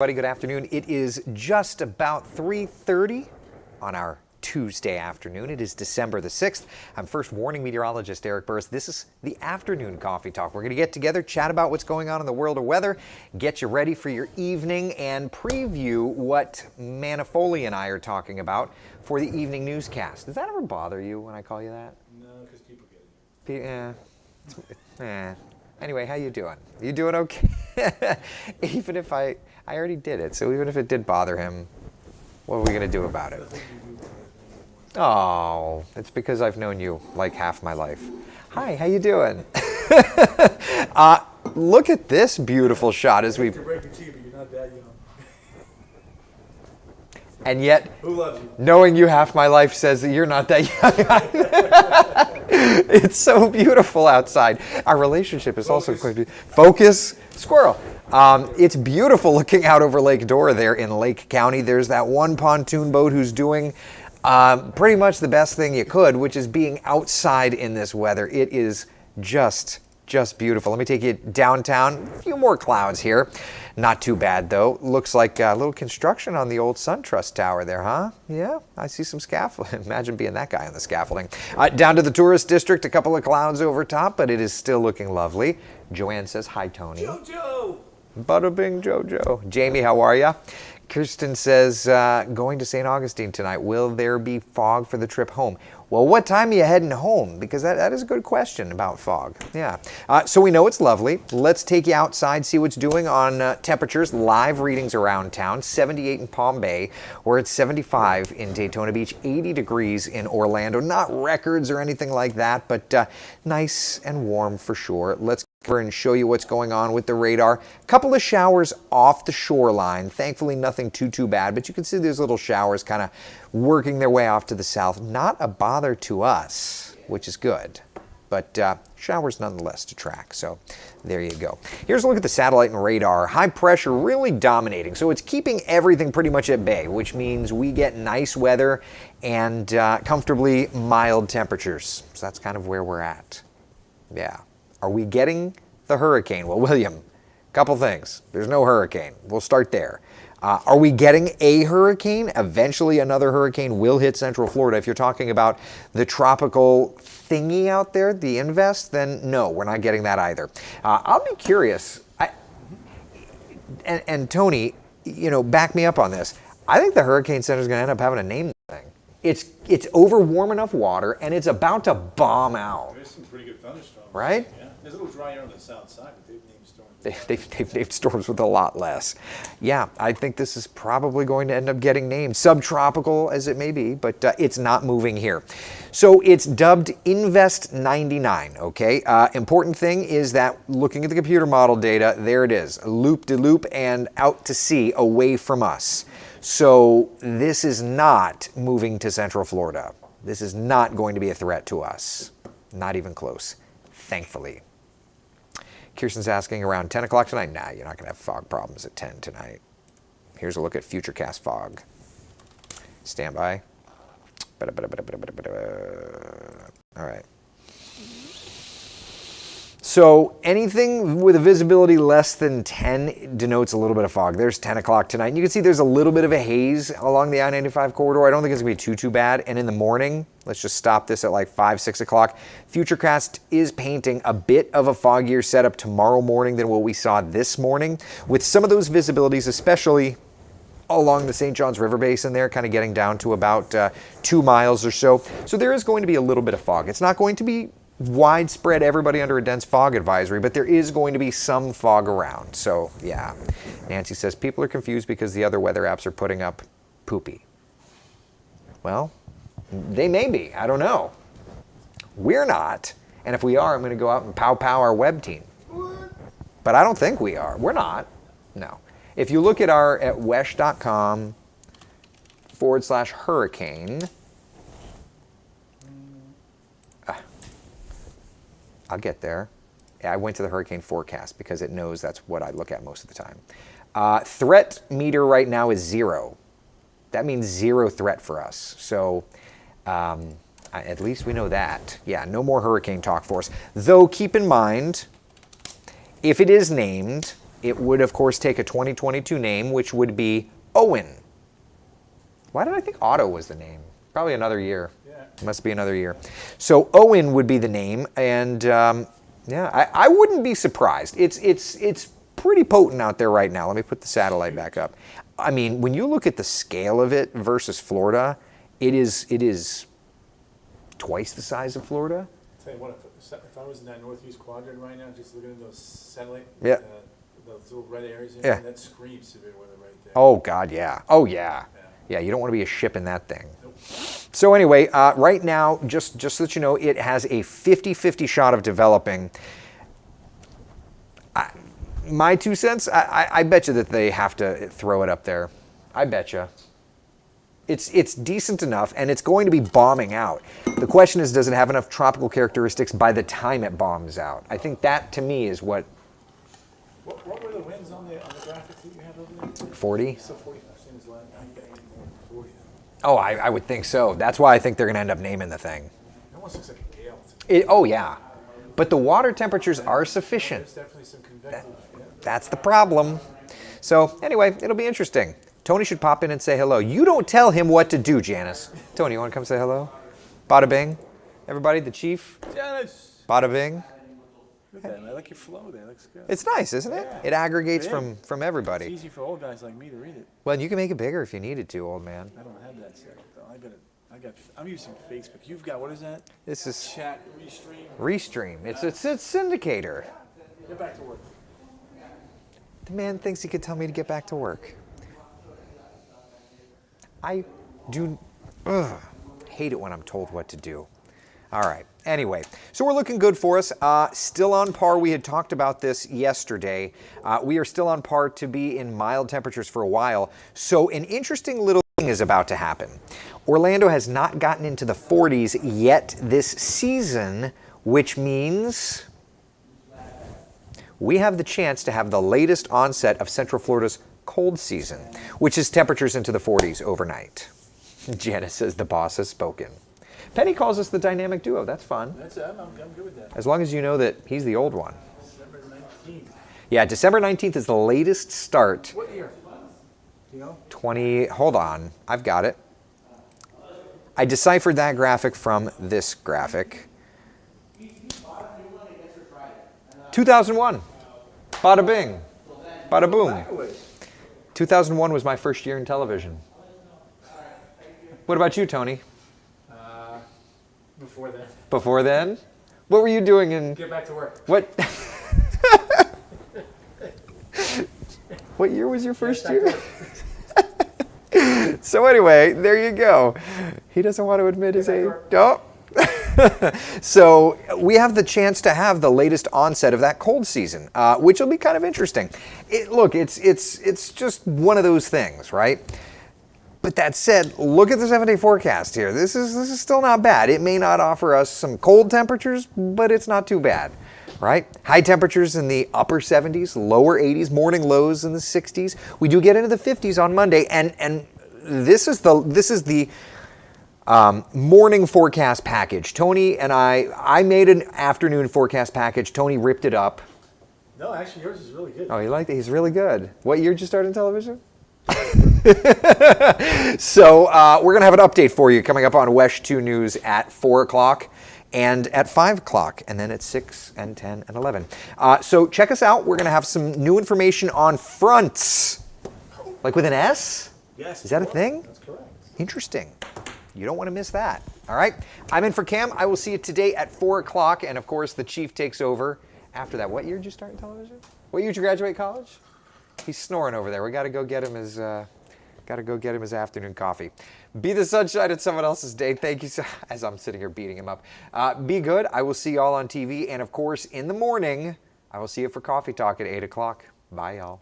Everybody, good afternoon. It is just about 3:30 on our Tuesday afternoon. It is December the 6th. I'm first warning meteorologist Eric Burris. This is the afternoon coffee talk. We're going to get together, chat about what's going on in the world of weather, get you ready for your evening, and preview what Manifoli and I are talking about for the evening newscast. Does that ever bother you when I call you that? No, because people get it. Yeah. Anyway, how you doing? You doing okay? Even if I already did it, so even if it did bother him, what are we going to do about it? Oh, it's because I've known you like half my life. Hi, how you doing? Look at this beautiful shot as we... You're breaking tea, but you're not that young. And yet, Who loves you? knowing you half my life says that you're not that young. It's so beautiful outside. Our relationship is also quite beautiful. Focus, squirrel. It's beautiful looking out over Lake Dora there in Lake County. There's that one pontoon boat who's doing pretty much the best thing you could, which is being outside in this weather. It is just beautiful. Let me take you downtown. A few more clouds here. Not too bad, though. Looks like a little construction on the old SunTrust Tower there, huh? Yeah, I see some scaffolding. Imagine being that guy on the scaffolding. Down to the tourist district, a couple of clouds over top, but it is still looking lovely. Joanne says, hi, Tony. Jojo! Bada bing, Jojo. Jamie, how are ya? Kirsten says, going to St. Augustine tonight. Will there be fog for the trip home? Well, what time are you heading home? Because that is a good question about fog. Yeah. So we know it's lovely. Let's take you outside, see what's doing on temperatures. Live readings around town. 78 in Palm Bay. We're at 75 in Daytona Beach. 80 degrees in Orlando. Not records or anything like that, but nice and warm for sure. Let's over and show you what's going on with the radar. A couple of showers off the shoreline. Thankfully, nothing too bad, but you can see these little showers kind of working their way off to the south. Not a bother to us, which is good, but showers nonetheless to track. So there you go. Here's a look at the satellite and radar. High pressure really dominating. So it's keeping everything pretty much at bay, which means we get nice weather and comfortably mild temperatures. So that's kind of where we're at. Yeah. Are we getting the hurricane? Well, William, couple things. There's no hurricane. We'll start there. Are we getting a hurricane? Eventually another hurricane will hit Central Florida. If you're talking about the tropical thingy out there, the Invest, then no, we're not getting that either. I'll be curious. And Tony, back me up on this. I think the Hurricane Center is going to end up having to name the thing. It's over warm enough water, and it's about to bomb out. There's some pretty good thunderstorms. Right? Yeah. There's a little drier on the south side, but they've named storms. They've named storms with a lot less. Yeah, I think this is probably going to end up getting named. Subtropical as it may be, but it's not moving here. So it's dubbed Invest 99, okay? Important thing is that looking at the computer model data, there it is. Loop-de-loop and out to sea, away from us. So this is not moving to Central Florida. This is not going to be a threat to us. Not even close, thankfully. Kirsten's asking around 10 o'clock tonight. Nah, you're not going to have fog problems at 10 tonight. Here's a look at Futurecast fog. Stand by. All right. So anything with a visibility less than 10 denotes a little bit of fog. There's 10 o'clock tonight. And you can see there's a little bit of a haze along the I-95 corridor. I don't think it's going to be too bad. And in the morning, let's just stop this at like 5, 6 o'clock. Futurecast is painting a bit of a foggier setup tomorrow morning than what we saw this morning, with some of those visibilities, especially along the St. Johns River Basin there, kind of getting down to about 2 miles or so. So there is going to be a little bit of fog. It's not going to be widespread, everybody under a dense fog advisory, but there is going to be some fog around. So yeah, Nancy says people are confused because the other weather apps are putting up poopy. Well, they may be. I don't know. We're not. And if we are, I'm going to go out and pow our web team. But I don't think we are. We're not. No. If you look at at wesh.com/hurricane, I'll get there. I went to the hurricane forecast because it knows that's what I look at most of the time. Threat meter right now is 0. That means 0 threat for us. So at least we know that. Yeah, no more hurricane talk for us. Though keep in mind, if it is named, it would, of course, take a 2022 name, which would be Owen. Why did I think Otto was the name? Probably another year. Yeah. Must be another year. So Owen would be the name, and yeah, I wouldn't be surprised. It's pretty potent out there right now. Let me put the satellite back up. I mean, when you look at the scale of it versus Florida, it is twice the size of Florida. Tell you what, if I was in that northeast quadrant right now, just looking at those satellite, Yeah. those little red areas in Yeah. there, that screams severe weather right there. Oh God, yeah. Oh yeah. Yeah, you don't want to be a ship in that thing. So anyway, right now, just so that you know, it has a 50-50 shot of developing. My 2 cents, I bet you that they have to throw it up there. I bet you. It's decent enough, and it's going to be bombing out. The question is, does it have enough tropical characteristics by the time it bombs out? I think that, to me, is what... What were the winds on the graphic that you have over there? 40? So 40, same as last, I bet more than 40. Oh, I would think so. That's why I think they're going to end up naming the thing. It almost looks like a gale. to me. Oh, yeah. But the water temperatures are sufficient. There's definitely some convective. Yeah. That's the problem. So anyway, it'll be interesting. Tony should pop in and say hello. You don't tell him what to do, Janice. Tony, you want to come say hello? Bada bing. Everybody, the chief. Janice! Bada bing. Look at that. I like your flow there. Looks good. It's nice, isn't it? It aggregates from everybody. It's easy for old guys like me to read it. Well, you can make it bigger if you needed to, old man. I don't have that set though. I'm using Facebook. You've got, what is that? This is Chat, Restream. Restream. It's a syndicator. Get back to work. The man thinks he could tell me to get back to work. I do hate it when I'm told what to do. All right. Anyway, so we're looking good for us. Still on par. We had talked about this yesterday. We are still on par to be in mild temperatures for a while. So an interesting little thing is about to happen. Orlando has not gotten into the 40s yet this season, which means we have the chance to have the latest onset of Central Florida's cold season, which is temperatures into the 40s overnight. Janice says the boss has spoken. Penny calls us the dynamic duo. That's fun. That's it. I'm good with that. As long as you know that he's the old one. December 19th. Yeah, December 19th is the latest start. What year? Do you know? 20, hold on, I've got it. I deciphered that graphic from this graphic. 2001. Bada bing. Bada boom. 2001 was my first year in television. What about you, Tony? Before then. Before then? What were you doing in... Get back to work. What? What year was your first year? So anyway, there you go. He doesn't want to admit his age. Oh. So we have the chance to have the latest onset of that cold season, which will be kind of interesting. Look, it's just one of those things, right? But that said, look at the 7-day forecast here. This is still not bad. It may not offer us some cold temperatures, but it's not too bad, right? High temperatures in the upper 70s, lower 80s, morning lows in the 60s. We do get into the 50s on Monday, and this is the morning forecast package. Tony and I made an afternoon forecast package. Tony ripped it up. No, actually, yours is really good. Oh, you liked it? He's really good. What year did you start in television? So we're going to have an update for you coming up on WESH 2 News at 4 o'clock and at 5 o'clock, and then at 6 and 10 and 11. So check us out. We're going to have some new information on fronts. Like with an S? Yes. Is that a thing? That's correct. Interesting. You don't want to miss that. All right. I'm in for Cam. I will see you today at 4 o'clock, and of course the chief takes over after that. What year did you start in television? What year did you graduate college? He's snoring over there. We got to go get him his afternoon coffee. Be the sunshine in someone else's day. Thank you. As I'm sitting here beating him up. Be good. I will see y'all on TV, and of course in the morning I will see you for Coffee Talk at 8 o'clock. Bye, y'all.